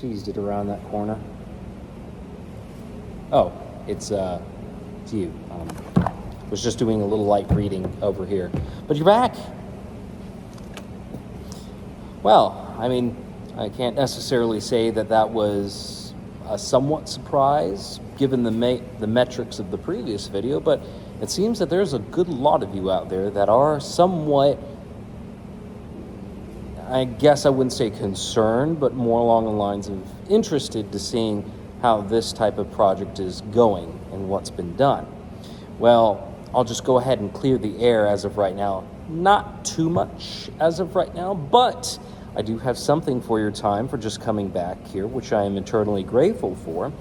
Cheesed it around that corner. Oh, it's you. Was just doing a little light reading over here. But you're back. Well, I mean, I can't necessarily say that that was a somewhat surprise, given the metrics of the previous video, but it seems that there's a good lot of you out there that are somewhat, I guess I wouldn't say concerned, but more along the lines of interested to seeing how this type of project is going and what's been done. Well, I'll just go ahead and clear the air as of right now. Not too much as of right now, but I do have something for your time for just coming back here, which I am eternally grateful for.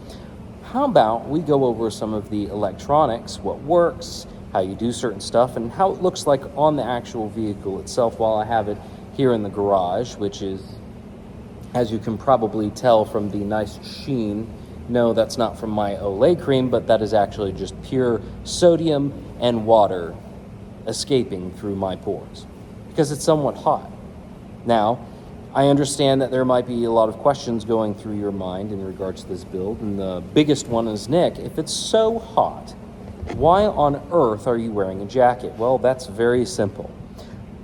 How about we go over some of the electronics, what works, how you do certain stuff, and how it looks like on the actual vehicle itself while I have it here in the garage, which is, as you can probably tell from the nice sheen, no, that's not from my Olay cream, but that is actually just pure sodium and water escaping through my pores because it's somewhat hot. Now, I understand that there might be a lot of questions going through your mind in regards to this build, and the biggest one is, Nick, if it's so hot, why on earth are you wearing a jacket? Well, that's very simple.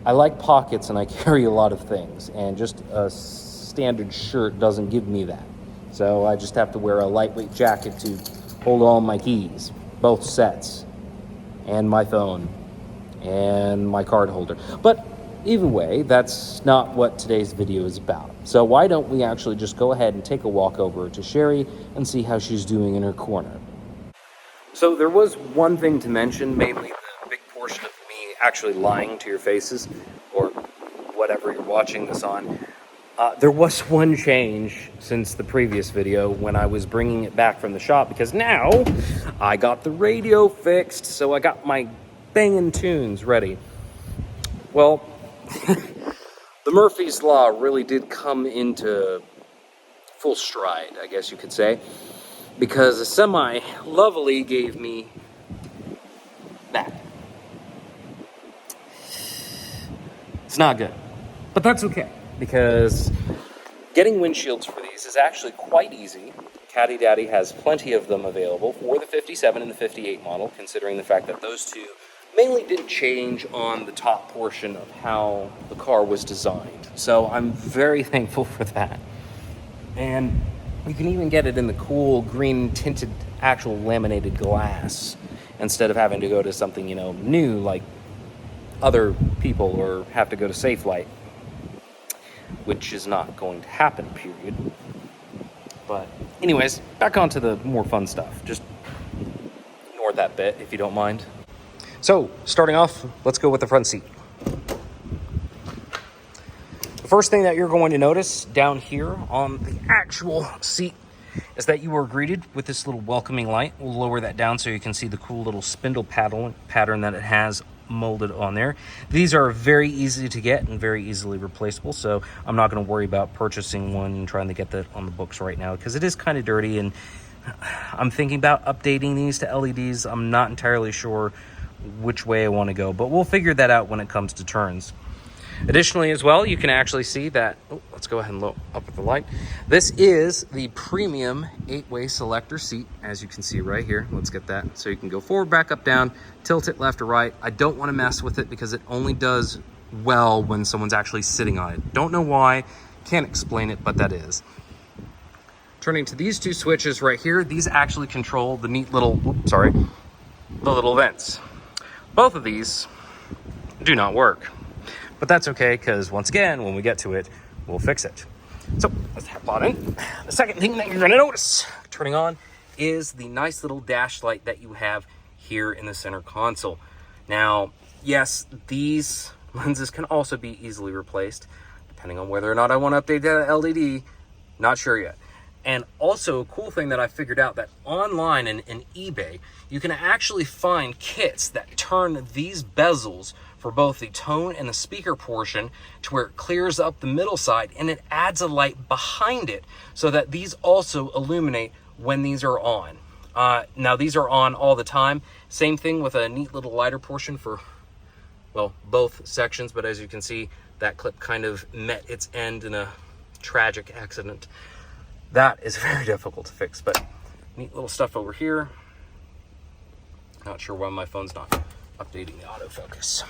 I like pockets and I carry a lot of things, and just a standard shirt doesn't give me that. So I just have to wear a lightweight jacket to hold all my keys, both sets, and my phone, and my card holder. But either way, that's not what today's video is about. So why don't we actually just go ahead and take a walk over to Sherry and see how she's doing in her corner. So there was one thing to mention, mainly the big portion of me actually lying to your faces, or whatever you're watching this on. There was one change since the previous video when I was bringing it back from the shop, because now I got the radio fixed, so I got my banging tunes ready. Well, the Murphy's Law really did come into full stride, I guess you could say, because a semi-lovely gave me that. It's not good, but that's okay, because getting windshields for these is actually quite easy. Caddy Daddy has plenty of them available for the 57 and the 58 model, considering the fact that those two mainly didn't change on the top portion of how the car was designed. So I'm very thankful for that. And you can even get it in the cool green tinted actual laminated glass instead of having to go to something, new like other people or have to go to Safelite, which is not going to happen, period. But anyways, back onto the more fun stuff. Just ignore that bit if you don't mind. So, starting off, let's go with the front seat. The first thing that you're going to notice down here on the actual seat is that you are greeted with this little welcoming light. We'll lower that down so you can see the cool little spindle pattern that it has molded on there. These are very easy to get and very easily replaceable, so I'm not going to worry about purchasing one and trying to get that on the books right now, because it is kind of dirty, and I'm thinking about updating these to LEDs. I'm not entirely sure which way I want to go, but we'll figure that out when it comes to turns. Additionally as well, you can actually see that, let's go ahead and look up at the light. This is the premium 8-way selector seat, as you can see right here. Let's get that. So you can go forward, back, up, down, tilt it left or right. I don't want to mess with it because it only does well when someone's actually sitting on it. Don't know why, can't explain it, but that is. Turning to these two switches right here, these actually control the neat little, the little vents. Both of these do not work. But that's okay, because once again, when we get to it, we'll fix it. So let's hop on in. The second thing that you're going to notice turning on is the nice little dash light that you have here in the center console. Now, yes, these lenses can also be easily replaced, depending on whether or not I want to update that LED. Not sure yet. And also a cool thing that I figured out, that online and in eBay, you can actually find kits that turn these bezels for both the tone and the speaker portion to where it clears up the middle side, and it adds a light behind it so that these also illuminate when these are on. Now these are on all the time. Same thing with a neat little lighter portion for, well, both sections, but as you can see, that clip kind of met its end in a tragic accident. That is very difficult to fix, but neat little stuff over here. Not sure why my phone's not updating the autofocus.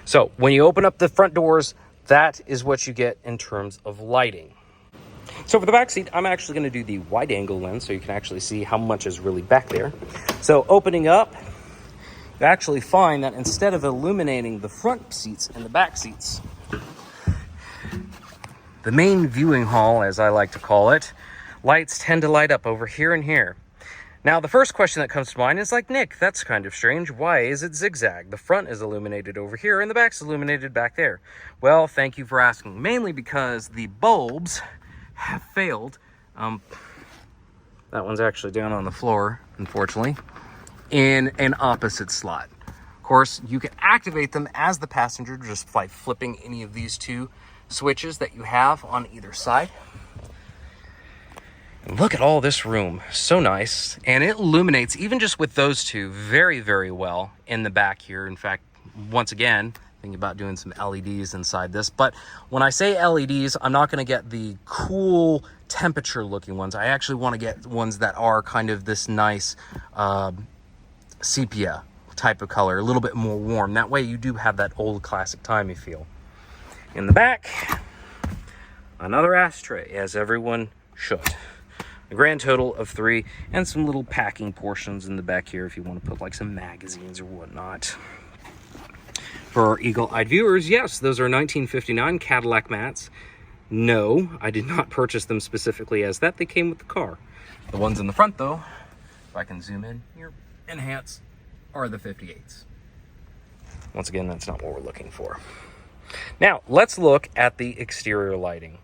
So when you open up the front doors, that is what you get in terms of lighting. So for the back seat, I'm actually going to do the wide angle lens so you can actually see how much is really back there. So opening up, you actually find that instead of illuminating the front seats and the back seats, the main viewing hall, as I like to call it, lights tend to light up over here and here. Now, the first question that comes to mind is like, Nick, that's kind of strange. Why is it zigzag? The front is illuminated over here and the back's illuminated back there. Well, thank you for asking. Mainly because the bulbs have failed. That one's actually down on the floor, unfortunately, in an opposite slot. Of course, you can activate them as the passenger just by flipping any of these two switches that you have on either side. Look at all this room, so nice. And it illuminates, even just with those two, very, very well in the back here. In fact, once again, thinking about doing some LEDs inside this. But when I say LEDs, I'm not gonna get the cool temperature looking ones. I actually wanna get ones that are kind of this nice sepia type of color, a little bit more warm. That way you do have that old classic timey feel. In the back, another ashtray, as everyone should. A grand total of 3, and some little packing portions in the back here if you want to put like some magazines or whatnot. For our eagle-eyed viewers, yes, those are 1959 Cadillac mats. No, I did not purchase them specifically as that. They came with the car. The ones in the front, though, if I can zoom in here, enhance, are the 58s. Once again, that's not what we're looking for. Now, let's look at the exterior lighting.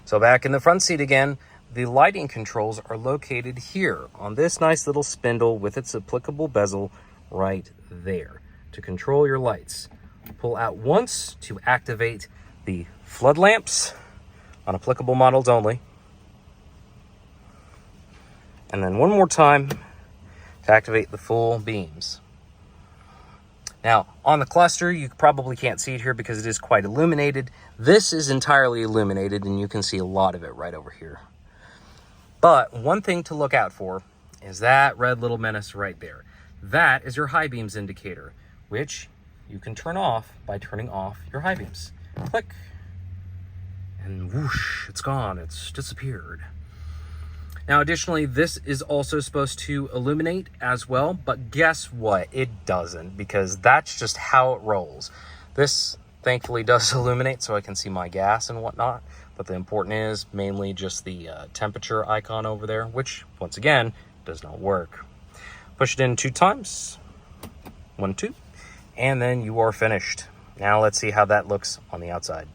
So back in the front seat again, the lighting controls are located here on this nice little spindle with its applicable bezel right there to control your lights. Pull out once to activate the flood lamps on applicable models only. And then one more time to activate the full beams. Now, on the cluster, you probably can't see it here because it is quite illuminated. This is entirely illuminated, and you can see a lot of it right over here. But one thing to look out for is that red little menace right there. That is your high beams indicator, which you can turn off by turning off your high beams. Click, and whoosh, it's gone, it's disappeared. Now, additionally, this is also supposed to illuminate as well, but guess what? It doesn't, because that's just how it rolls. This thankfully does illuminate so I can see my gas and whatnot, but the important is mainly just the temperature icon over there, which, once again, does not work. Push it in 2 times, 1, 2, and then you are finished. Now let's see how that looks on the outside.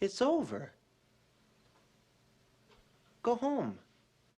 It's over. Go home.